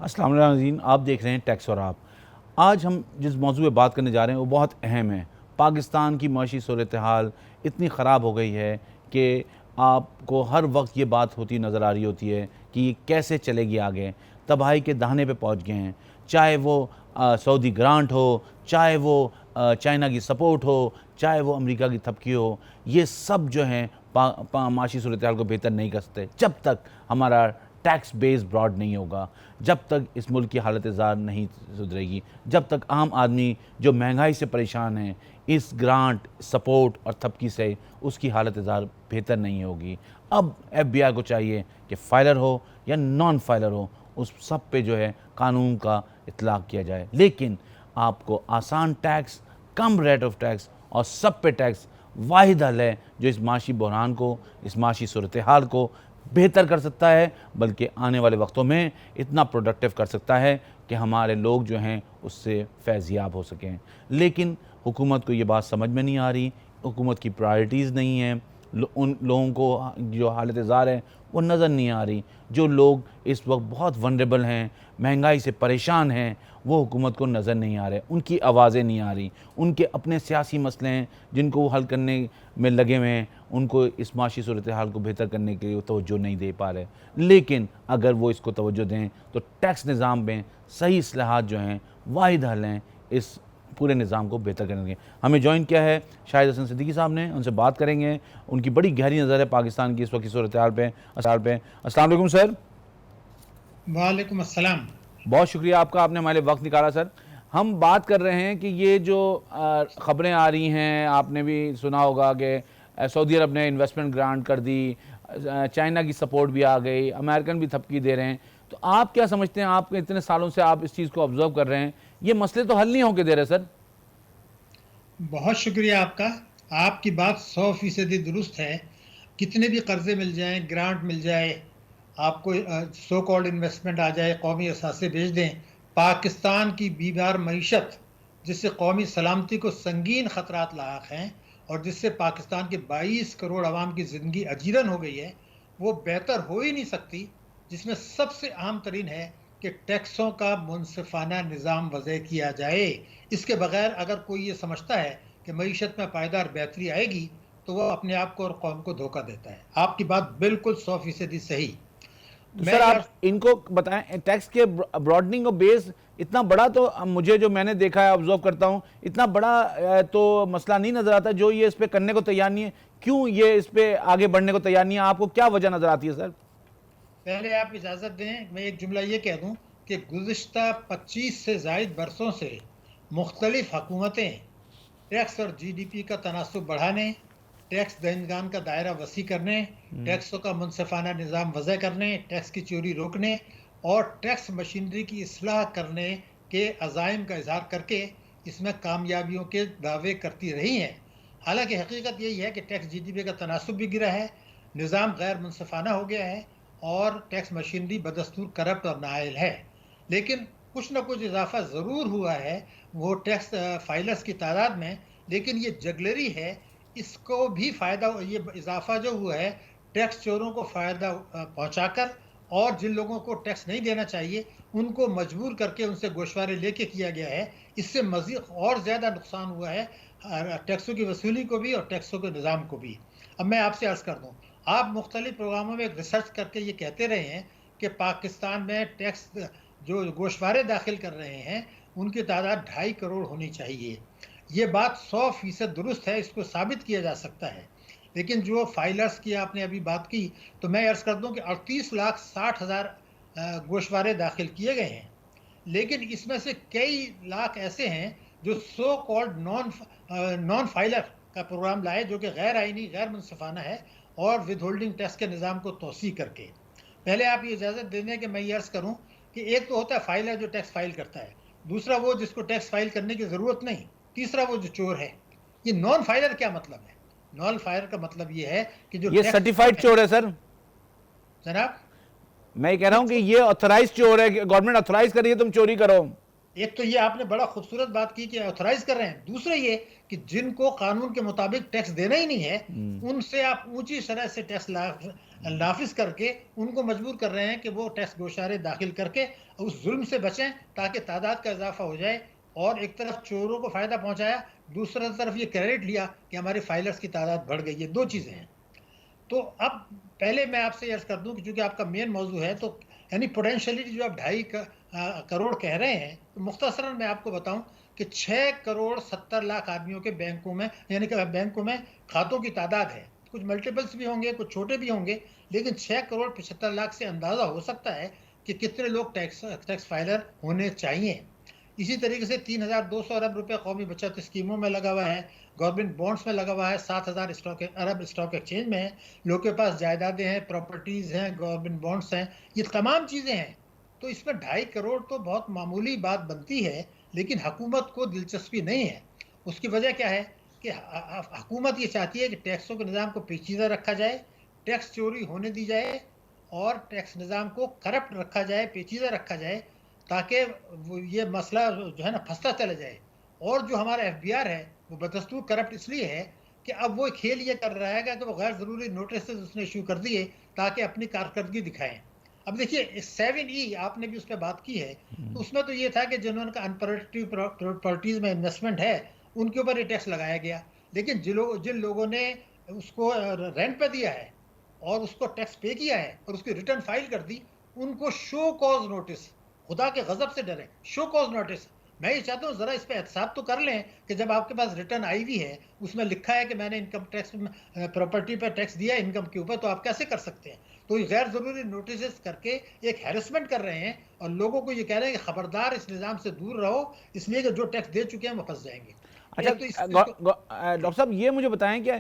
अस्सलाम वालेकुम नाज़रीन, आप देख रहे हैं टैक्स और आप। आज हम जिस मौजू पे बात करने जा रहे हैं वो बहुत अहम है। पाकिस्तान की माशी सूरत हाल इतनी ख़राब हो गई है कि आपको हर वक्त ये बात होती नज़र आ रही होती है कि ये कैसे चलेगी आगे। तबाही के दहाने पे पहुंच गए हैं, चाहे वो सऊदी ग्रांट हो, चाहे वो चाइना की सपोर्ट हो, चाहे वो अमेरिका की थपकी हो। ये सब जो हैं माशी सूरत हाल को बेहतर नहीं कर सकते जब तक हमारा टैक्स बेस ब्रॉड नहीं होगा, जब तक इस मुल्क की हालत ज़ार नहीं सुधरेगी, जब तक आम आदमी जो महंगाई से परेशान है, इस ग्रांट सपोर्ट और थपकी से उसकी हालत ज़ार बेहतर नहीं होगी। अब FBI को चाहिए कि फाइलर हो या नॉन फाइलर हो, उस सब पे जो है कानून का इतलाक़ किया जाए। लेकिन आपको आसान tax, come rate of tax और सब पे टैक्स वाहिद हल है जो इस माशी बहरान को, इस माशी सूरत हाल को बेहतर कर सकता है, बल्कि आने वाले वक्तों में इतना प्रोडक्टिव कर सकता है कि हमारे लोग जो हैं उससे फैज़याब हो सकें। लेकिन हुकूमत को ये बात समझ में नहीं आ रही, हुकूमत की प्रायोरिटीज़ नहीं है, उन लोगों को जो हालत ज़ार है वो नज़र नहीं आ रही। जो लोग इस वक्त बहुत वनरेबल हैं, महंगाई से परेशान हैं, वो हुकूमत को नज़र नहीं आ रहे, उनकी आवाज़ें नहीं आ रही। उनके अपने सियासी मसले हैं जिनको वो हल करने में लगे हुए हैं, उनको इस माशी सूरत हाल को बेहतर करने के लिए तवज्जो नहीं दे पा रहे। लेकिन अगर वो इसको तवज्जो दें तो टैक्स निज़ाम में सही इस्लाहात जो हैं वाहिद हल हैं इस पूरे निज़ाम को बेहतर करने के। हमें ज्वाइन किया है शाहिद हसन सिद्दीकी साहब ने, उनसे बात करेंगे। उनकी बड़ी गहरी नज़र है पाकिस्तान की इस वक्त की सूरत हाल पे। अस्सलाम वालेकुम सर। वालेकुम अस्सलाम। बहुत शुक्रिया आपका, आपने हमारे लिए वक्त निकाला सर। हम बात कर रहे हैं कि ये जो ख़बरें आ रही हैं, आपने भी सुना होगा कि सऊदी अरब ने इन्वेस्टमेंट ग्रांट कर दी, चाइना की सपोर्ट भी आ गई, अमेरिकन भी थपकी दे रहे हैं। तो आप क्या समझते हैं, आप इतने सालों से आप इस चीज़ को ऑब्जर्व कर रहे हैं, ये मसले तो हल नहीं होके दे रहे सर? बहुत शुक्रिया आपका। आपकी बात 100% दुरुस्त है। कितने भी कर्जे मिल जाएं, ग्रांट मिल जाए, आपको सो कॉल्ड इन्वेस्टमेंट आ जाए, कौमी असासे भेज दें, पाकिस्तान की बीमार मईशत जिससे कौमी सलामती को संगीन ख़तरात लाक हैं और जिससे पाकिस्तान के 22 करोड़ आवाम की ज़िंदगी अजीरन हो गई है, वो बेहतर हो ही नहीं सकती। जिसमें सबसे अहम तरीन है कि टैक्सों का मुनसिफाना निज़ाम वज़े किया जाए। इसके बगैर अगर कोई ये समझता है कि मईशत में पायदार बेहतरी आएगी तो वह अपने आप को और कौम को धोखा देता है। आपकी बात बिल्कुल 100% सही। तो मैं सर आप यार इनको बताएं, टैक्स के ब्रॉडनिंग और बेस इतना बड़ा, तो मुझे जो मैंने देखा है, ऑब्जर्व करता हूं, इतना बड़ा तो मसला नहीं नजर आता जो ये इस पे करने को तैयार नहीं है। क्यों ये इस पे आगे बढ़ने को तैयार नहीं है? आपको क्या वजह नजर आती है सर? पहले आप इजाज़त दें, मैं एक जुमला ये कह दूं कि गुज़िश्ता 25 से ज़ायद बरसों से मुख्तलिफ हुकूमतें टैक्स और GDP का तनासुब बढ़ाने, टैक्स दहिंदगान का दायरा वसी करने, टैक्सों का मुनसिफाना निज़ाम वज़े करने, टैक्स की चोरी रोकने और टैक्स मशीनरी की इस्लाह करने के अज़ाइम का इजहार करके इसमें कामयाबियों के दावे करती रही हैं। हालांकि हकीकत यही है कि टैक्स GDP का तनासुब भी गिरा है, निज़ाम गैर मुनसिफाना हो गया है और टैक्स मशीनरी बदस्तूर करप्ट और नाअहल है। लेकिन कुछ न कुछ इजाफा ज़रूर हुआ है वो टैक्स फाइलर्स की तादाद में, लेकिन ये जगलरी है। इसको भी फ़ायदा, ये इजाफा जो हुआ है टैक्स चोरों को फ़ायदा पहुंचाकर और जिन लोगों को टैक्स नहीं देना चाहिए उनको मजबूर करके उनसे गोशवारे लेके किया गया है। इससे मज़ीद और ज़्यादा नुकसान हुआ है टैक्सों की वसूली को भी और टैक्सों के निज़ाम को भी। अब मैं आपसे अर्ज़ कर दूँ, आप मुख्तलिफ प्रोग्रामों में रिसर्च करके ये कहते रहे हैं कि पाकिस्तान में टैक्स जो गोशवारे दाखिल कर रहे हैं उनकी तादाद 2.5 करोड़ होनी चाहिए। ये बात 100% दुरुस्त है, इसको साबित किया जा सकता है। लेकिन जो फाइलर्स की आपने अभी बात की, तो मैं अर्ज़ कर दूं कि 38,60,000 गोशवारे दाखिल किए गए हैं। लेकिन इसमें से कई लाख ऐसे हैं जो सो कॉल्ड नॉन फाइलर का प्रोग्राम लाए, जो कि गैर आइनी, गैर मुनसिफाना है और विद होल्डिंग टैक्स के निज़ाम को तोसी करके। पहले आप ये इजाज़त दे दें कि मैं ये अर्ज़ करूँ कि एक तो होता है फाइलर जो टैक्स फाइल करता है, दूसरा वो जिसको टैक्स फाइल करने की ज़रूरत नहीं, तीसरा वो जो चोर है। ये नॉन फाइलर क्या मतलब है? नॉन फाइलर का मतलब ये है कि जो ये टैक्स सर्टिफाइड चोर है सर। जनाब, मैं कह रहा ये हूं कि तो ये ऑथराइज चोर है, गवर्नमेंट ऑथराइज कर रही है तुम चोरी करो। एक तो ये आपने बड़ा खूबसूरत बात की कि ऑथराइज कर रहे हैं, दूसरा ये कि जिनको कानून के मुताबिक टैक्स देना ही नहीं है, हम्म, उनसे आप ऊंची शरह से टैक्स नाफिज करके उनको मजबूर कर रहे हैं कि वो टैक्स गोशारे दाखिल करके उस जुल्म से बचें, ताकि तादाद का इजाफा हो जाए। और एक तरफ चोरों को फायदा पहुंचाया, दूसरी तरफ ये क्रेडिट लिया कि हमारे फाइलर्स की तादाद बढ़ गई। ये दो चीजें हैं। तो अब पहले मैं आपसे अर्ज कर दूं कि चूंकि आपका मेन मौजू है, तो यानी पोटेंशियलिटी जो आप 2.5 करोड़ कह रहे हैं, तो मुख्तसरन मैं आपको बताऊं कि 6 करोड़ 70 लाख आदमियों के बैंकों में, यानी कि बैंकों में खातों की तादाद है। कुछ मल्टीपल्स भी होंगे, कुछ छोटे भी होंगे, लेकिन 6 करोड़ 75 लाख से अंदाजा हो सकता है कि कितने लोग टैक्स फाइलर होने चाहिए। इसी तरीके से 3,200 अरब रुपए कौमी बचत स्कीमों में लगा हुआ है, गवर्नमेंट बॉन्ड्स में लगा हुआ है, 7,000 अरब स्टॉक एक्सचेंज में है, लोग के पास जायदादें हैं, प्रॉपर्टीज हैं, गवर्नमेंट बॉन्ड्स हैं, ये तमाम चीजें हैं। तो इसमें 2.5 करोड़ तो बहुत मामूली बात बनती है, लेकिन हुकूमत को दिलचस्पी नहीं है। उसकी वजह क्या है कि हुकूमत ये चाहती है कि टैक्सों के निज़ाम को पेचीदा रखा जाए, टैक्स चोरी होने दी जाए, और टैक्स निज़ाम को करप्ट रखा जाए, पेचीदा रखा जाए, ताकि ये मसला जो है ना फंसता चला जाए। और जो हमारा एफबीआर है वो बदस्तूर करप्ट इसलिए है कि अब वो खेल ये कर रहा है कि वो गैर ज़रूरी नोटिस उसने इशू कर दिए ताकि अपनी कारकर्दगी दिखाएं। अब देखिए 7E आपने भी उस पर बात की है, तो उसमें तो ये था कि जिन्होंने अनप्रोडक्टिव प्रॉपर्टीज में इन्वेस्टमेंट है उनके ऊपर ये टैक्स लगाया गया। लेकिन जिन लोगों ने उसको रेंट पे दिया है और उसको टैक्स पे किया है और उसकी रिटर्न फाइल कर दी, उनको शो कॉज नोटिस, खुदा के गजब से डरे, शो कॉज नोटिस। मैं ये चाहता हूँ जरा इस पे एहतसाब तो कर लें कि जब आपके पास रिटर्न आई हुई है, उसमें लिखा है कि मैंने इनकम टैक्स प्रॉपर्टी पर टैक्स दिया इनकम के ऊपर, तो आप कैसे कर सकते हैं? तो ये गैर जरूरी नोटिस करके एक हैरेसमेंट कर रहे हैं और लोगों को ये कह रहे हैं कि खबरदार इस निज़ाम से दूर रहो, इसलिए कि जो टैक्स दे चुके हैं वो फंस जाएंगे। अच्छा, एक तो इस चीज को डॉक्टर साहब ये मुझे बताएं कि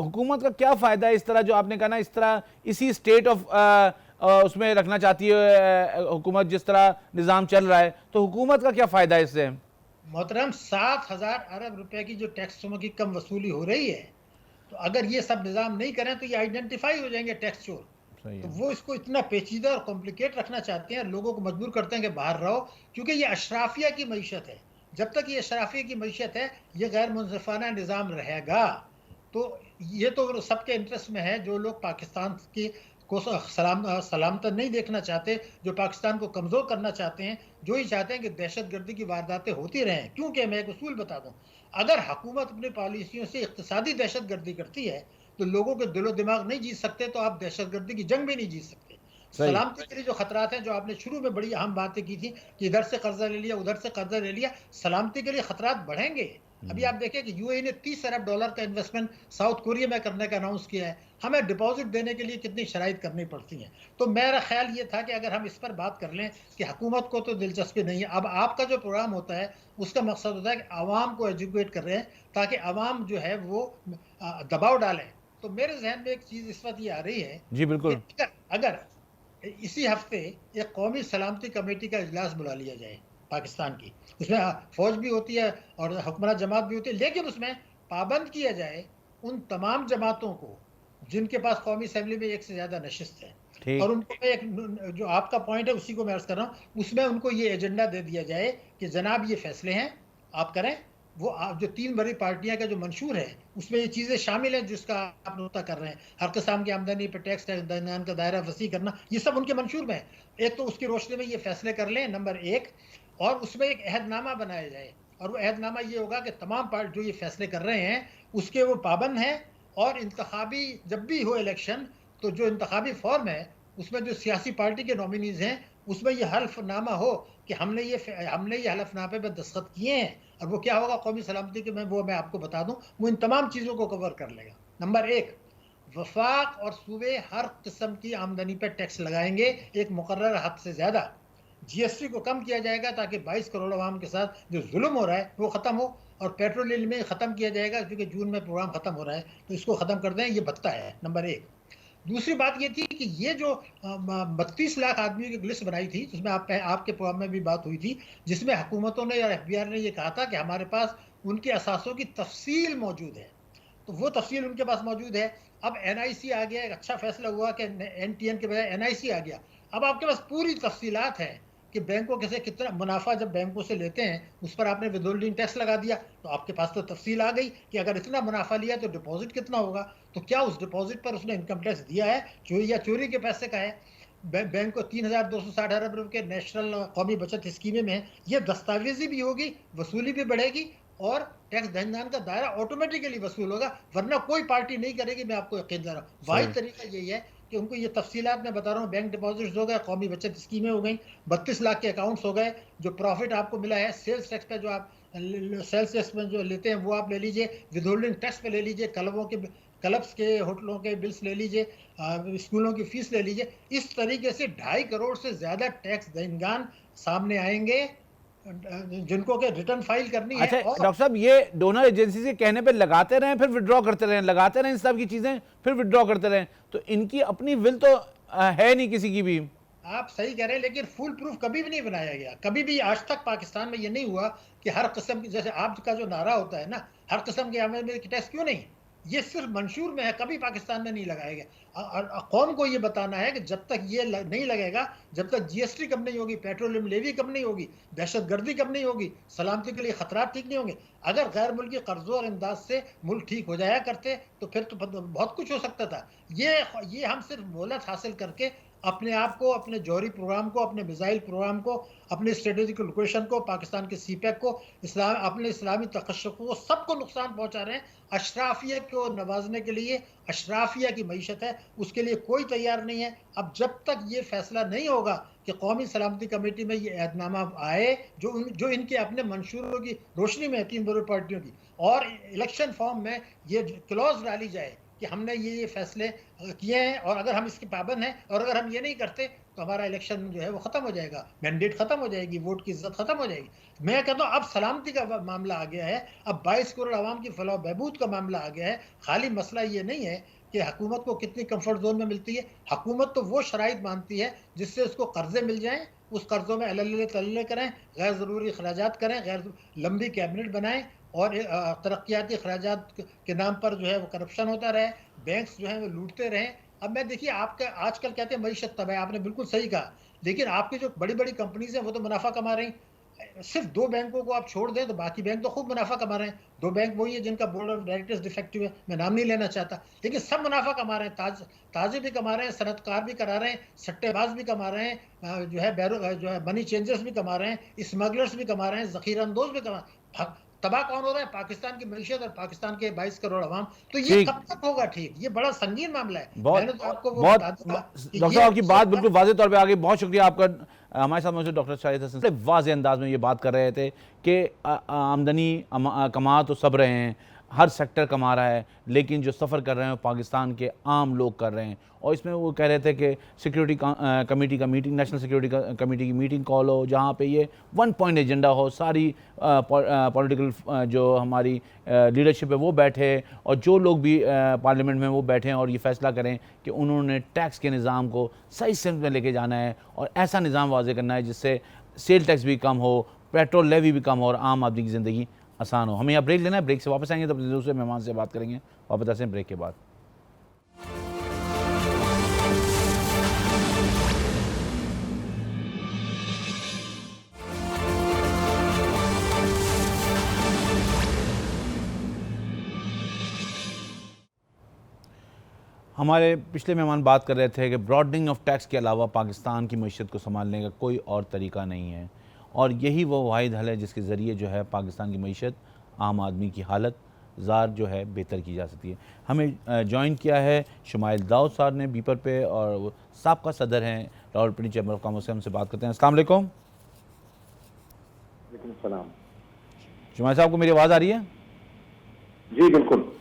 हुकूमत का क्या फ़ायदा है इस तरह, जो आपने कहा ना, इस तरह इसी स्टेट ऑफ उसमें रखना चाहती है हुकूमत, जिस तरह निज़ाम चल रहा है, तो हुकूमत का क्या फ़ायदा है इससे? मोहतरम 7,000 अरब रुपए की जो टैक्सों की कम वसूली हो रही है, तो अगर ये सब निज़ाम नहीं करें तो ये आइडेंटिफाई हो जाएंगे टैक्स चोर। सही तो है। वो इसको इतना पेचीदा और कॉम्प्लिकेट रखना चाहते हैं, लोगों को मजबूर करते हैं कि बाहर रहो, क्योंकि ये अशराफिया की मईशत है। जब तक ये अशराफिया की मईशत है, ये गैर मुनसिफाना निज़ाम रहेगा। तो ये तो सबके इंटरेस्ट में है, जो लोग पाकिस्तान की को सलामत नहीं देखना चाहते, जो पाकिस्तान को कमज़ोर करना चाहते हैं, जो ही चाहते हैं कि दहशतगर्दी की वारदातें होती रहें। क्योंकि मैं एक उसूल बता दूं, अगर हुकूमत अपनी पॉलिसियों से इक्तिसादी दहशतगर्दी करती है, तो लोगों के दिलो दिमाग नहीं जीत सकते, तो आप दहशतगर्दी की जंग भी नहीं जीत सकते। सही। सलामती के लिए जो खतरात हैं, जो आपने शुरू में बड़ी अहम बातें की थी कि इधर से कर्जा ले लिया, उधर से कर्जा ले लिया, सलामती के लिए खतरात बढ़ेंगे। अभी आप देखें कि यूएई ने $30 अरब का इन्वेस्टमेंट साउथ कोरिया में करने का अनाउंस किया है। हमें डिपॉजिट देने के लिए कितनी शराइत करनी पड़ती हैं। तो मेरा ख्याल ये था कि अगर हम इस पर बात कर लें कि हुकूमत को तो दिलचस्पी नहीं है, अब आपका जो प्रोग्राम होता है उसका मकसद होता है कि आवाम को एजुकेट कर रहे हैं, ताकि आवाम जो है वो दबाव डालें। तो मेरे जहन में एक चीज़ इस वक्त ये आ रही है जी कि बिल्कुल। अगर इसी हफ्ते एक कौमी सलामती कमेटी का इजलास बुला लिया जाए पाकिस्तान की, उसमें फौज भी होती है और हुक्मरान जमात भी होती है, लेकिन उसमें पाबंद किया जाए उन तमाम जमातों को जिनके पास कौमी असम्बली में एक से ज़्यादा नशिस्त है। और ठीक। उनको एक, जो आपका पॉइंट है उसी को मैं अर्ज कर रहा हूँ, उसमें उनको ये एजेंडा दे दिया जाए कि जनाब ये फैसले हैं, आप करें। वो जो 3 बड़ी पार्टियां का जो मंशूर है, उसमें ये चीज़ें शामिल हैं जिसका आप नुक्ता कर रहे हैं। हर किस्म की आमदनी पर टैक्स दरमियान का दायरा वसी करना, ये सब उनके मंशूर में है। एक तो उसकी रोशनी में ये फैसले कर लें, नंबर 1। और उसमें एक अहदनामा बनाया जाए, और वो अहदनामा ये होगा कि तमाम पार्टी जो ये फैसले कर रहे हैं उसके वो पाबंद हैं। और इंतखाबी जब भी हो इलेक्शन, तो जो इंतखाबी फॉर्म है उसमें जो सियासी पार्टी के नॉमिनीज हैं, उसमें ये हल्फनामा हो कि हमने ये हल्फनामे पर दस्तखत किए हैं। और वो क्या होगा कौमी सलामती के में, वो मैं आपको बता दूं, वो इन तमाम चीज़ों को कवर कर लेगा। नंबर 1, वफाक और सूबे हर किस्म की आमदनी पर टैक्स लगाएंगे, एक मुकर्रर हद से ज़्यादा। जीएसटी को कम किया जाएगा ताकि 22 करोड़ आवाम के साथ जो जुल्म हो रहा है वो ख़त्म हो। और पेट्रोल डील में ख़त्म किया जाएगा, क्योंकि जून में प्रोग्राम ख़त्म हो रहा है, तो इसको ख़त्म कर दें, ये भत्ता है नंबर 1। दूसरी बात ये थी कि ये जो 32 लाख आदमियों की लिस्ट बनाई थी, जिसमें आपके प्रोग्राम में भी बात हुई थी, जिसमें हुकूमतों ने या एफबीआर ने ये कहा था कि हमारे पास उनके असासों की तफसील मौजूद है, तो वो तफसील उनके पास मौजूद है। अब एनआईसी आ गया, एक अच्छा फैसला हुआ कि एनटीएन के बजाय एनआईसी आ गया। अब आपके पास पूरी तफसीलात हैं कि बैंकों के से कितना मुनाफा जब बैंकों से लेते हैं उस पर आपने विदहोल्डिंग टैक्स लगा दिया, तो आपके पास तो तफसील आ गई कि अगर इतना मुनाफा लिया तो डिपॉजिट कितना होगा। तो क्या उस डिपॉजिट पर उसने इनकम टैक्स दिया है, चोरी या चोरी के पैसे का है। बैंक को 3,260 अरब रुपए के नेशनल कौमी बचत स्कीमें में ये दस्तावेजी भी होगी, वसूली भी बढ़ेगी और टैक्स देनदार का दायरा ऑटोमेटिकली वसूल होगा, वरना कोई पार्टी नहीं करेगी। मैं आपको यकीन दिला रहा हूँ, वाहिद सही। तरीका यही है कि उनको ये तफसीलात मैं बता रहा हूँ। बैंक डिपॉजिट्स हो गए, कौमी बचत स्कीमें हो गई, 32 लाख के अकाउंट्स हो गए, जो प्रॉफिट आपको मिला है सेल्स टैक्स पे जो आप सेल्स टैक्स में जो लेते हैं वो आप ले लीजिए, विदहोल्डिंग टैक्स पे ले लीजिए, क्लब्स के होटलों के बिल्स ले लीजिए, स्कूलों की फीस ले लीजिए। इस तरीके से 2.5 करोड़ से ज्यादा टैक्स देनगान सामने आएंगे जिनको के रिटर्न फाइल करनी है। अच्छा और डॉक्टर साहब, ये डोनर एजेंसी के कहने पे लगाते रहें फिर विड्रॉ करते रहें, लगाते रहें इन सब की चीज़ें फिर विड्रॉ करते रहें, तो इनकी अपनी विल तो है नहीं किसी की भी। आप सही कह रहे हैं, लेकिन फुल प्रूफ कभी भी नहीं बनाया गया। कभी भी आज तक पाकिस्तान में ये नहीं हुआ कि हर किस्म की, जैसे आपका जो नारा होता है ना, हर किस्म के आमदनी में टैक्स क्यों नहीं, ये सिर्फ मंशूर में है, कभी पाकिस्तान में नहीं लगाया गया। कौम को ये बताना है कि जब तक ये नहीं लगेगा, जब तक जीएसटी कम नहीं होगी, पेट्रोलियम लेवी कम नहीं होगी, दहशतगर्दी कम नहीं होगी, सलामती के लिए खतरात ठीक नहीं होंगे। अगर गैर मुल्की कर्जों और इमदाद से मुल्क ठीक हो जाया करते तो फिर तो बहुत कुछ हो सकता था। ये हम सिर्फ मोहलत हासिल करके अपने आप को, अपने जौहरी प्रोग्राम को, अपने मिसाइल प्रोग्राम को, अपने स्ट्रेटेजिक लोकेशन को, पाकिस्तान के सीपैक को, अपने इस्लामी तकश्शुफ को, सबको नुकसान पहुंचा रहे हैं। अशराफिया को नवाजने के लिए, अशराफिया की मईशत है, उसके लिए कोई तैयार नहीं है। अब जब तक ये फैसला नहीं होगा कि कौमी सलामती कमेटी में ये ऐहदनामा आए जो इनके अपने मंशूरों की रोशनी में है, तीन बड़ी पार्टियों की, और इलेक्शन फॉर्म में ये क्लॉज डाली जाए कि हमने ये फैसले किए हैं और अगर हम इसके पाबंद हैं और अगर हम ये नहीं करते तो हमारा इलेक्शन जो है वो खत्म हो जाएगा, मैंडेट खत्म हो जाएगी, वोट की इज्जत खत्म हो जाएगी। मैं कहता हूँ अब सलामती का मामला आ गया है, अब 22 करोड़ आवाम की फलाह बहबूद का मामला आ गया है। खाली मसला ये नहीं है कि हुकूमत को कितनी कंफर्ट जोन में मिलती है। हुकूमत तो वो शराइत मानती है जिससे उसको कर्जे मिल जाएं, उस कर्जों में अल्ले तल्ले करें, गैर ज़रूरी अखराजात करें, गैर लंबी कैबिनेट बनाएं और तरक्याती अखराजात के नाम पर जो है वो करप्शन होता रहे, बैंक्स जो है वो लूटते रहें। अब मैं देखिए, आपका आजकल कहते हैं मईशत तबाह है, आपने बिल्कुल सही कहा, लेकिन आपकी जो बड़ी बड़ी कंपनीज हैं वो तो मुनाफा कमा रही। सिर्फ 2 बैंकों को आप छोड़ दें तो बाकी बैंक तो खूब मुनाफा कमा रहे हैं। 2 बैंक वही है जिनका बोर्ड ऑफ डायरेक्टर्स डिफेक्टिव है, मैं नाम नहीं लेना चाहता, लेकिन सब मुनाफा कमा रहे हैं। ताजे भी कमा रहे हैं, सनतकार भी करा रहे हैं, सट्टेबाज भी कमा रहे हैं, जो है मनी चेंजर्स भी कमा रहे हैं, स्मगलर्स भी कमा रहे हैं, जखीरा अंदोज भी कमा। तबाह कौन हो रहा है? पाकिस्तान की मईशत और पाकिस्तान के 22 करोड़ अवाम। तो ये ठीक। कब तक होगा ठीक? ये बड़ा संगीन मामला है। बहुत मैंने तो आपको वो बहुत बता दिया कि डॉक्टर ये साहब, आपकी बात बिल्कुल वाज़ेह तौर पे आ गई। बहुत शुक्रिया आपका। हमारे साथ मौजूद डॉक्टर शाहिद हसन साहब वाज़ेह अंदाज में ये बात कर रहे थे कि आमदनी कमा तो सब रहे हैं, हर सेक्टर कमा रहा है, लेकिन जो सफ़र कर रहे हैं वो पाकिस्तान के आम लोग कर रहे हैं। और इसमें वो कह रहे थे कि सिक्योरिटी कमेटी का मीटिंग, नेशनल सिक्योरिटी कमेटी की मीटिंग कॉल हो, जहाँ पे ये 1 पॉइंट एजेंडा हो, सारी पॉलिटिकल जो हमारी लीडरशिप है वो बैठे और जो लोग भी पार्लियामेंट में वो बैठें और ये फैसला करें कि उन्होंने टैक्स के निज़ाम को सही सिमत में लेके जाना है और ऐसा निज़ाम वाज़े करना है जिससे सेल टैक्स भी कम हो, पेट्रोल लेवी भी कम हो और आम आदमी की ज़िंदगी आसान हो। हमें यहाँ ब्रेक लेना है, ब्रेक से वापस आएंगे तो अपने दूसरे मेहमान से बात करेंगे। वापस आते हैं ब्रेक के बाद। हमारे पिछले मेहमान बात कर रहे थे कि ब्रॉडनिंग ऑफ टैक्स के अलावा पाकिस्तान की मईशत को संभालने का कोई और तरीका नहीं है और यही वो वाहिद हल है जिसके ज़रिए जो है पाकिस्तान की मईशत, आम आदमी की हालत ज़ार जो है बेहतर की जा सकती है। हमें ज्वाइन किया है शुमाइल दाऊद साहब ने बीपर पे और वो साबका सदर हैं रावलपिंडी चैम्बर ऑफ कॉमर्स से। हमसे बात करते हैं। अस्सलाम वालेकुम। सलाम। शुमाइल साहब को मेरी आवाज़ आ रही है? जी बिल्कुल।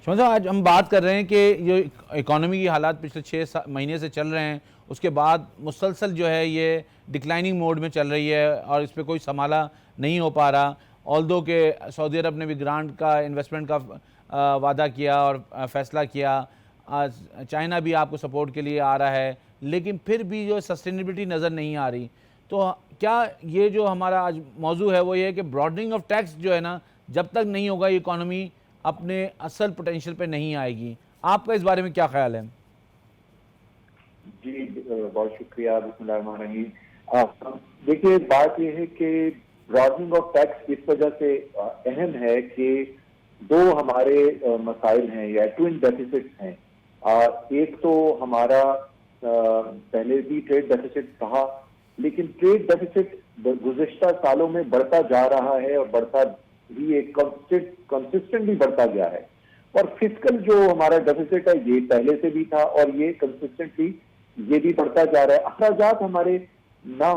शुमाइल साहब, आज हम बात कर रहे हैं कि जो इकॉनमी की हालात पिछले 6 महीने से चल रहे हैं, उसके बाद मुसलसल जो है ये डिक्लाइनिंग मोड में चल रही है और इस पर कोई संभाला नहीं हो पा रहा। ऑल्दो के सऊदी अरब ने भी ग्रांट का, इन्वेस्टमेंट का वादा किया और फ़ैसला किया, चाइना भी आपको सपोर्ट के लिए आ रहा है, लेकिन फिर भी जो सस्टेनेबिलिटी नज़र नहीं आ रही। तो क्या ये जो हमारा आज मौजू है वो ये है कि ब्रॉडनिंग ऑफ टैक्स जो है ना, जब तक नहीं होगा ये इकॉनमी अपने असल पोटेंशियल पे नहीं आएगी। आपका इस बारे में क्या ख्याल है? जी बहुत शुक्रिया। बिस्मिल्लाहिर्रहमानिर्रहीम। देखिए, बात यह है कि ब्रॉडनिंग ऑफ टैक्स इस वजह से अहम है कि दो हमारे मसाइल हैं या ट्विन डेफिसिट्स हैं। एक तो हमारा पहले भी ट्रेड डेफिसिट कहा, लेकिन ट्रेड डेफिसिट गुज़िश्ता सालों में बढ़ता जा रहा है और बढ़ता भी एक कंसिस्टेंटली बढ़ता गया है। और फिस्कल जो हमारा डेफिसिट है ये पहले से भी था और ये कंसिस्टेंटली ये भी बढ़ता जा रहा है। अखराजात हमारे ना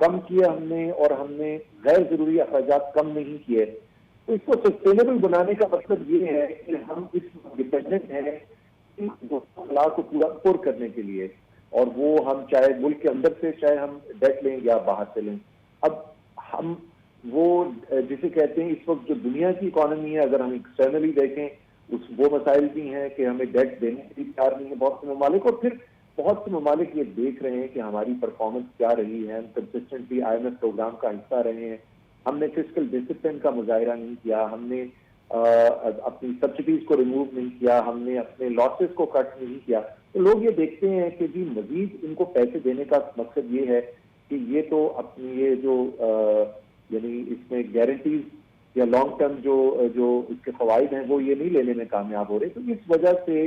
कम किए हमने और हमने गैर जरूरी अखराजात कम नहीं किए। तो इसको सस्टेनेबल बनाने का मतलब ये है कि हम इस डिपेंडेंट हैं सलाह को पूरा करने के लिए, और वो हम चाहे मुल्क के अंदर से चाहे हम डेट लें या बाहर से लें। अब हम वो जिसे कहते हैं इस वक्त जो दुनिया की इकोनॉमी है, अगर हम एक्सटर्नली देखें वो मसाइल भी हैं कि हमें डेट देने के लिए तैयार नहीं है बहुत से ममालिक, और फिर बहुत से ममालिक ये देख रहे हैं कि हमारी परफॉर्मेंस क्या रही है। हम कंसिस्टेंटली IMF प्रोग्राम का हिस्सा रहे हैं, हमने फिस्कल डिसिप्लिन का मुजाहिरा नहीं किया, हमने अपनी सब्सिडीज को रिमूव नहीं किया, हमने अपने लॉसेस को कट नहीं किया। तो लोग ये देखते हैं कि जी मजीद इनको पैसे देने का मकसद ये है कि ये तो अपनी ये जो यानी इसमें गारंटीज या लॉन्ग टर्म जो इसके फवाइद हैं वो ये नहीं लेने में कामयाब हो रहे। तो इस वजह से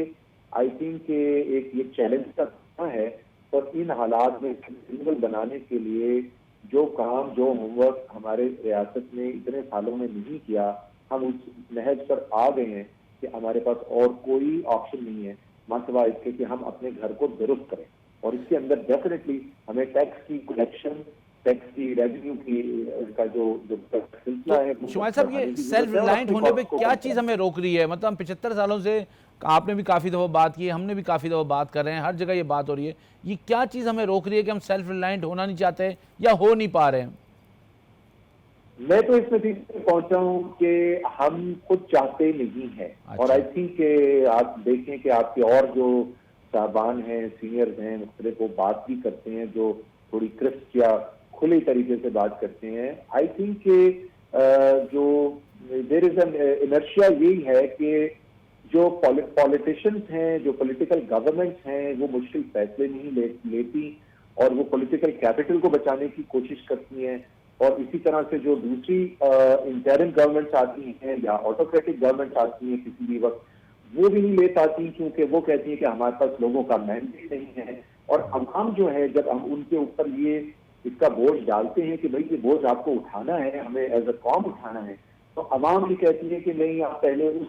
आई थिंक एक ये चैलेंज का है, और इन हालात में सस्टेनेबल बनाने के लिए जो काम जो होमवर्क हमारे रियासत ने इतने सालों में नहीं किया, हम उस नहज पर आ गए हैं कि हमारे पास और कोई ऑप्शन नहीं है मासिवा इसके कि हम अपने घर को दुरुस्त करें। और इसके अंदर डेफिनेटली हमें टैक्स की कलेक्शन, टैक्स की रेवेन्यू की का जो सिलसिला है। शुमाइल साहब, ये सेल्फ रिलायंट होने पे क्या चीज़ हमें रोक रही है? मतलब हम 75 सालों से, आपने भी काफ़ी दफ़ा बात की है, हमने भी काफ़ी दफ़ा बात कर रहे हैं, हर जगह ये बात हो रही है, ये क्या चीज़ हमें रोक रही है कि हम सेल्फ रिलायंट होना नहीं चाहते या हो नहीं पा रहे हैं? मैं तो इस नतीजे में पहुंचा हूं कि हम खुद चाहते नहीं हैं। और आई थिंक आप देखें कि आपके और जो साहबान हैं, सीनियर्स हैं, मुख्तलिफ वो बात भी करते हैं जो थोड़ी क्रिस्प या खुले तरीके से बात करते हैं। आई थिंक जो देयर इज एन इनर्शिया यही है कि जो पॉलिटिशियंस हैं, जो पॉलिटिकल गवर्नमेंट्स हैं, वो मुश्किल फैसले नहीं लेती और वो पॉलिटिकल कैपिटल को बचाने की कोशिश करती हैं। और इसी तरह से जो दूसरी इंटरिम गवर्नमेंट्स आती हैं या ऑटोक्रेटिक गवर्नमेंट्स आती हैं किसी भी वक्त, वो भी नहीं ले पाती क्योंकि वो कहती है कि हमारे पास लोगों का मैंडेट नहीं है। और अवाम जो है, जब हम उनके ऊपर ये इसका बोझ डालते हैं कि भाई ये बोझ आपको उठाना है, हमें एज अ कॉम उठाना है, तो अवाम भी कहती है कि नहीं, आप पहले उस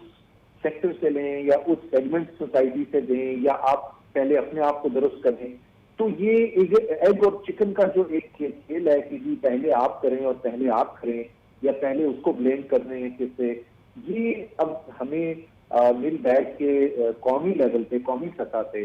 सेक्टर से लें या उस सेगमेंट सोसाइटी से दें या आप पहले अपने आप को दुरुस्त करें। तो ये एग और चिकन का जो एक खेल है कि जी पहले आप करें और पहले आप करें या पहले उसको ब्लेम कर रहे हैं किससे, ये अब हमें मिल बैठ के कौमी लेवल पे, कौमी सतह पे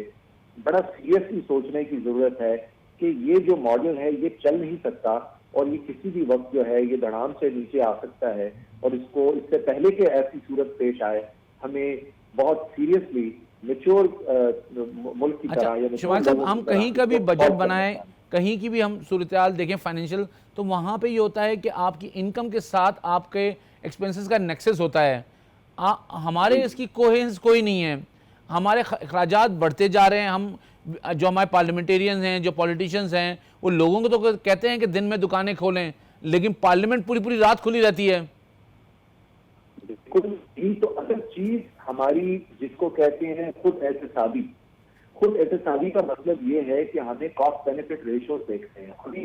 बड़ा सीरियसली सोचने की जरूरत है कि ये जो मॉडल है ये चल नहीं सकता और ये किसी भी वक्त जो है ये धड़ाम से नीचे आ सकता है। और इसको इससे पहले कि ऐसी सूरत पेश आए, हमें बहुत सीरियसली मेच्योर मुल्क की तरह या शुमाइल साहब, हम कहीं का भी बजट बनाएं, कहीं की भी हम सूरत देखें फाइनेंशियल, तो वहाँ पे ये होता है कि आपकी इनकम के साथ आपके एक्सपेंसेस का नेक्सेस होता है। हमारे इसकी कोहेरेंस कोई नहीं है, हमारे अखराजात बढ़ते जा रहे हैं। हम जो हमारे पार्लियामेंटेरियंस हैं, जो पॉलिटिशियंस हैं, वो लोगों को तो कहते हैं कि दिन में दुकानें खोलें, लेकिन पार्लियामेंट पूरी पूरी रात खुली रहती है। तो असल चीज हमारी जिसको कहते हैं खुद एहतसाबी का मतलब ये है कि हमें कॉस्ट बेनिफिट रेशियो देखते हैं। अभी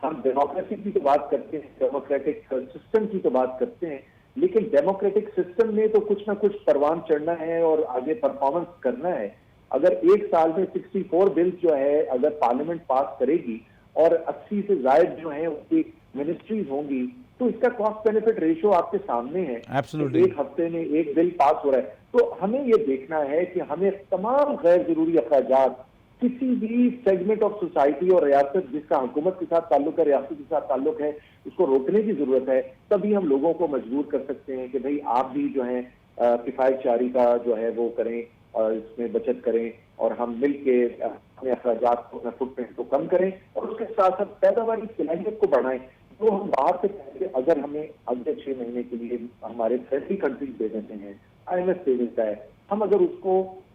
हम डेमोक्रेसी की तो बात करते हैं, डेमोक्रेटिक सिस्टम की तो बात करते हैं, लेकिन डेमोक्रेटिक सिस्टम में तो कुछ ना कुछ परवान चढ़ना है और आगे परफॉर्मेंस करना है। अगर एक साल में 64 बिल्स जो है अगर पार्लियामेंट पास करेगी और 80 से ज्यादा जो है उनकी मिनिस्ट्रीज होंगी, तो इसका कॉस्ट बेनिफिट रेशियो आपके सामने है। Absolutely. एक हफ्ते में एक बिल पास हो रहा है। तो हमें ये देखना है कि हमें तमाम गैर जरूरी अखराजात किसी भी सेगमेंट ऑफ सोसाइटी और रियासत जिसका हुकूमत के साथ ताल्लुक है, रियासत के साथ ताल्लुक है, उसको रोकने की जरूरत है। तभी हम लोगों को मजबूर कर सकते हैं कि भाई आप भी जो है किफायत चारी का जो है वो करें और इसमें बचत करें और हम मिल के अपने अखराजात को, अपना फुटप्रिंट को कम करें और उसके साथ साथ पैदावार की सलाहियत को बढ़ाएं। तो हम बाहर से पहले अगर हमें अगले 6 महीने के लिए हमारे फ्रेंडली कंट्रीज दे देते हैं, IMF दे देता है, हम अगर उसको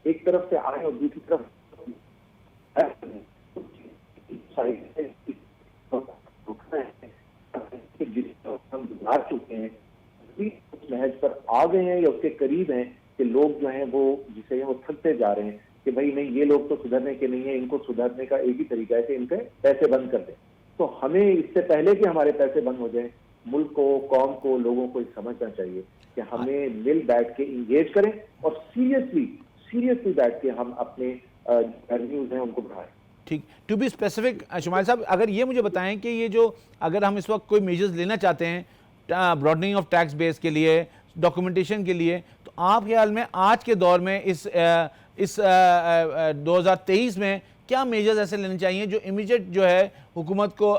एक तरफ से आए और दूसरी तरफ कि जिस हम गुजार चुके हैं उस महज पर आ गए हैं या उसके करीब हैं कि लोग जो हैं वो जिसे वो थकते जा रहे हैं कि भाई नहीं, ये लोग तो सुधरने के नहीं है, इनको सुधरने का एक ही तरीका है कि इनके पैसे बंद कर दें। तो हमें इससे पहले कि हमारे पैसे बंद हो जाएं, मुल्क को, कौम को, लोगों को समझना चाहिए कि हमें मिल बैठ के इंगेज करें और सीरियसली बैठ के हम अपने रेवेन्यूज हैं उनको बढ़ाएं। ठीक, टू बी स्पेसिफिक शुमाइल साहब, अगर ये मुझे बताएं कि ये जो अगर हम इस वक्त कोई मेजर्स लेना चाहते हैं ब्रॉडनिंग ऑफ टैक्स बेस के लिए, डॉक्यूमेंटेशन के लिए, तो आप ख्याल में आज के दौर में इस 2023 में क्या मेजर्स ऐसे लेने चाहिए जो इमीडिएट जो है हुकूमत को,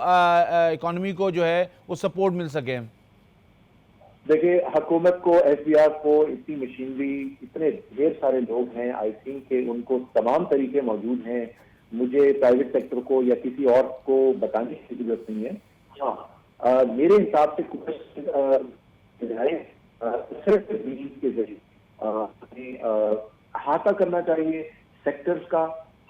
इकोनॉमी को जो है वो सपोर्ट मिल सके? देखिए, हुकूमत को, एफबीआर को इतनी मशीनरी, इतने ढेर सारे लोग हैं, आई थिंक कि उनको तमाम तरीके मौजूद हैं। मुझे प्राइवेट सेक्टर को या किसी और को बताने की जरूरत नहीं है। हाँ, मेरे हिसाब से कुछ के जरिए अहाता करना चाहिए सेक्टर्स का।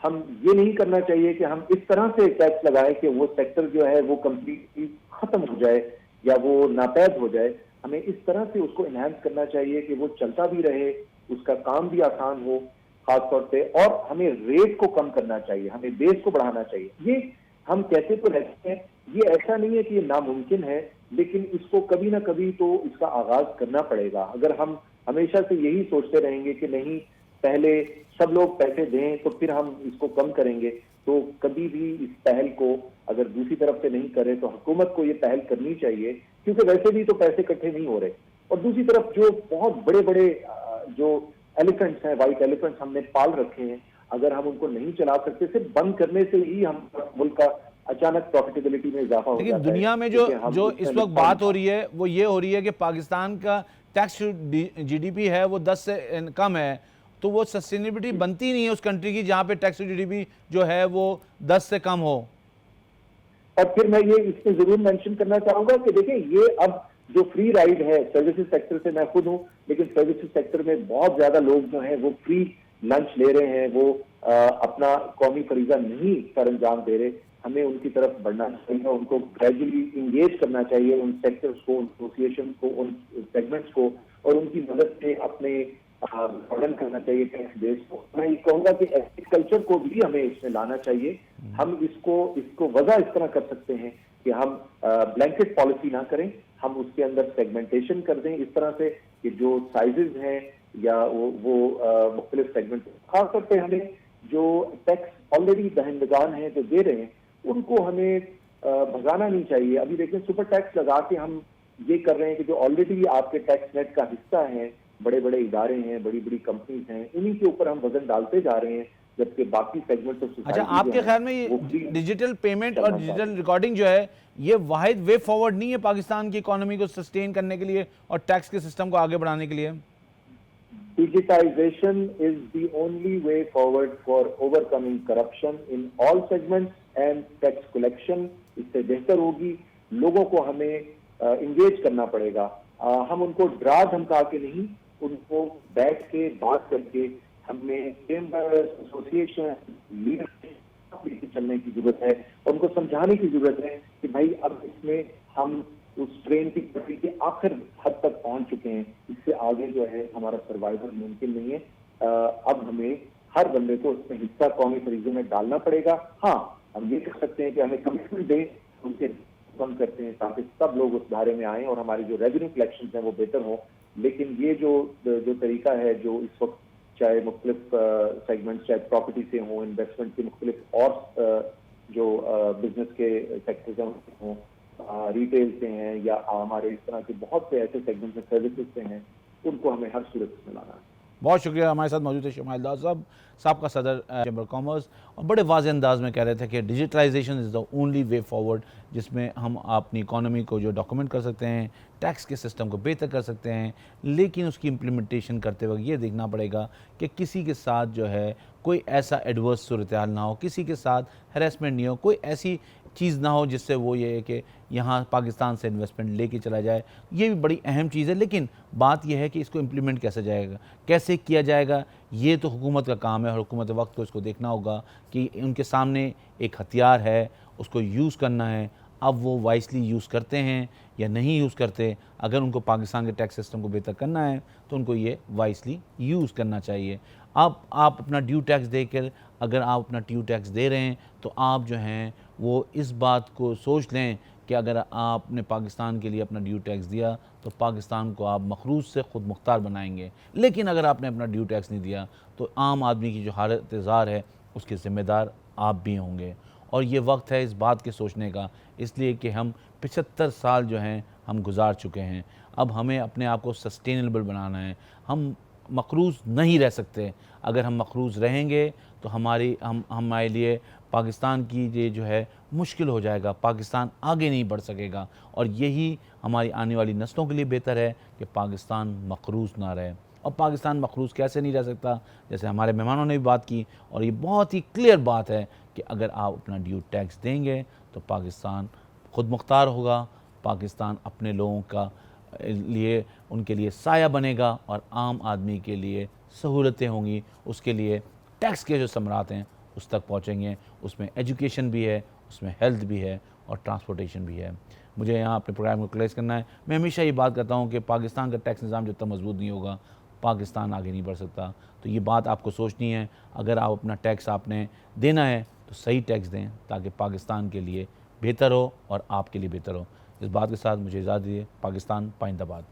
हम ये नहीं करना चाहिए कि हम इस तरह से टैक्स लगाएं कि वो सेक्टर जो है वो कंप्लीटली खत्म हो जाए या वो नापैद हो जाए। हमें इस तरह से उसको इनहेंस करना चाहिए कि वो चलता भी रहे, उसका काम भी आसान हो खास तौर पे, और हमें रेट को कम करना चाहिए, हमें बेस को बढ़ाना चाहिए। ये हम कहते तो रहते हैं, ये ऐसा नहीं है कि ये नामुमकिन है, लेकिन इसको कभी ना कभी तो इसका आगाज करना पड़ेगा। अगर हम हमेशा से यही सोचते रहेंगे कि नहीं, पहले सब लोग पैसे दें तो फिर हम इसको कम करेंगे, तो कभी भी इस पहल को अगर दूसरी तरफ से नहीं करें तो हुकूमत को ये पहल करनी चाहिए, क्योंकि वैसे भी तो पैसे इकट्ठे नहीं हो रहे। और दूसरी तरफ जो बहुत बड़े बड़े जो एलिफेंट्स हैं, व्हाइट एलिफेंट्स हमने पाल रखे हैं, अगर हम उनको नहीं चला सकते, सिर्फ बंद करने से ही हम मुल्क का अचानक प्रॉफिटेबिलिटी में इजाफा हो जाता है। लेकिन दुनिया में जो इस वक्त बात हो रही है वो ये हो रही है कि पाकिस्तान का टैक्स जीडीपी है वो 10 से कम है, तो वो सस्टेनेबिलिटी बनती नहीं है उस कंट्री की जहां पे टैक्स जीडीपी जो है वो 10 से कम हो। और फिर मैं ये इसमें जरूर मेंशन करना चाहूंगा कि देखिए, ये अब जो फ्री राइड है सर्विसेज सेक्टर से, मैं खुद हूं, लेकिन सर्विसेज सेक्टर में बहुत ज्यादा लोग जो हैं वो फ्री लंच ले रहे हैं, वो अपना कौमी फरीजा नहीं सर अंजाम दे रहे। हमें उनकी तरफ बढ़ना चाहिए, उनको ग्रेजुअली इंगेज करना चाहिए, उन सेक्टर्स को, उन एसोसिएशन को, उन सेगमेंट्स को, और उनकी मदद से अपने मॉडर्न करना चाहिए टैक्स बेस को। मैं ये कहूंगा कि एग्रीकल्चर को भी हमें इसमें लाना चाहिए। हम इसको वजह इस तरह कर सकते हैं कि हम ब्लैंकेट पॉलिसी ना करें, हम उसके अंदर सेगमेंटेशन कर दें इस तरह से कि जो साइजेस हैं या वो मुख्तलिफ सेगमेंट, खासतौर पे हमें जो टैक्स ऑलरेडी दहंदगान हैं जो दे रहे हैं उनको हमें भगाना नहीं चाहिए। अभी देखिए, सुपर टैक्स लगा के हम ये कर रहे हैं कि जो ऑलरेडी आपके टैक्स नेट का हिस्सा है, बड़े बड़े इदारे हैं, बड़ी बड़ी कंपनीज हैं, उन्हीं के ऊपर हम वजन डालते जा रहे हैं, जबकि बाकी सेगमेंट ऑफ सोसाइटी। अच्छा, आपके ख्याल में ये डिजिटल पेमेंट और डिजिटल रिकॉर्डिंग जो है ये वाहिद वे फॉरवर्ड नहीं है पाकिस्तान की इकोनॉमी को सस्टेन करने के लिए और टैक्स के सिस्टम को आगे बढ़ाने के लिए? Digitization is the only way forward for overcoming corruption in all segments and tax collection इससे बेहतर होगी। लोगों को हमें इंगेज करना पड़ेगा। हम उनको डरा धमका के नहीं, उनको बैठ के बात करके हमें चेंबर, एसोसिएशन, लीडरशिप चलने की जरूरत है, उनको समझाने की जरूरत है कि भाई अब इसमें हम उस ट्रेन की पटरी के आखिर हद तक पहुंच चुके हैं, इससे आगे जो है हमारा सर्वाइवल मुमकिन नहीं है। अब हमें हर बंदे को उसमें हिस्सा कौमी फरीजे में डालना पड़ेगा। हाँ, हम ये कह सकते हैं कि हमें कमिटमेंट दें, उनसे कम करते हैं ताकि सब लोग उस धारे में आएं और हमारी जो रेवेन्यू कलेक्शन है वो बेहतर हो। लेकिन ये जो तरीका है जो इस वक्त चाहे मुख्तलिफ सेगमेंट, चाहे प्रॉपर्टी से हो, इन्वेस्टमेंट के मुख्तलिफ और जो बिजनेस के सेक्टर्स हों, रिटेल से हैं या हमारे इस तरह के बहुत से ऐसे सेगमेंट में सर्विसेज से हैं, उनको हमें हर सूरत में लाना है। बहुत शुक्रिया। हमारे साथ मौजूद है शुमाइल दाद साहब, साबका सदर चैम्बर कॉमर्स, और बड़े वाज़ेह अंदाज में कह रहे थे कि digitalization is the only way forward जिसमें हम अपनी इकोनॉमी को जो डॉक्यूमेंट कर सकते हैं, टैक्स के सिस्टम को बेहतर कर सकते हैं, लेकिन उसकी इम्प्लीमेंटेशन करते वक्त ये देखना पड़ेगा कि किसी के साथ जो है कोई ऐसा एडवर्स सूरत हाल ना हो, किसी के साथ हैरेसमेंट नहीं हो, कोई ऐसी चीज़ ना हो जिससे वो ये है कि यहाँ पाकिस्तान से इन्वेस्टमेंट लेके चला जाए। ये भी बड़ी अहम चीज़ है, लेकिन बात यह है कि इसको इम्प्लीमेंट कैसे जाएगा, कैसे किया जाएगा, ये तो हुकूमत का काम है और हुकूमत वक्त को इसको देखना होगा कि उनके सामने एक हथियार है, उसको यूज़ करना है। अब वो वाइसली यूज़ करते हैं या नहीं यूज़ करते, अगर उनको पाकिस्तान के टैक्स सिस्टम को बेहतर करना है तो उनको ये वाइसली यूज़ करना चाहिए। आप अपना ड्यू टैक्स देकर, अगर आप अपना ड्यू टैक्स दे रहे हैं तो आप जो हैं वो इस बात को सोच लें कि अगर आपने पाकिस्तान के लिए अपना ड्यू टैक्स दिया तो पाकिस्तान को आप मखरूज से ख़ुद मुख्तार बनाएंगे। लेकिन अगर आपने अपना ड्यू टैक्स नहीं दिया तो आम आदमी की जो हालत ज़ार है उसके ज़िम्मेदार आप भी होंगे। और ये वक्त है इस बात के सोचने का, इसलिए कि हम 75 साल जो हैं हम गुजार चुके हैं। अब हमें अपने आप को सस्टेनेबल बनाना है। हम मकरूज़ नहीं रह सकते। अगर हम मकरूज़ रहेंगे तो हमारे लिए पाकिस्तान की ये जो है मुश्किल हो जाएगा, पाकिस्तान आगे नहीं बढ़ सकेगा। और यही हमारी आने वाली नस्लों के लिए बेहतर है कि पाकिस्तान मकरूज़ ना रहे। और पाकिस्तान मकरूज़ कैसे नहीं रह सकता, जैसे हमारे मेहमानों ने भी बात की, और ये बहुत ही क्लियर बात है कि अगर आप अपना ड्यू टैक्स देंगे तो पाकिस्तान ख़ुद मुख्तार होगा, पाकिस्तान अपने लोगों का लिए उनके लिए साया बनेगा और आम आदमी के लिए सहूलतें होंगी। उसके लिए टैक्स के जो समरात हैं उस तक पहुँचेंगे। उसमें एजुकेशन भी है, उसमें हेल्थ भी है और ट्रांसपोर्टेशन भी है। मुझे यहाँ अपने प्रोग्राम को क्लोज करना है। मैं हमेशा ये बात करता हूँ कि पाकिस्तान का टैक्स निज़ाम जब तक मजबूत नहीं होगा पाकिस्तान आगे नहीं बढ़ सकता। तो ये बात आपको सोचनी है। अगर आप अपना टैक्स आपने देना है तो सही टैक्स दें ताकि पाकिस्तान के लिए बेहतर हो और आपके लिए बेहतर हो। इस बात के साथ मुझे इजाज़त दीजिए। पाकिस्तान पाइंदाबाद।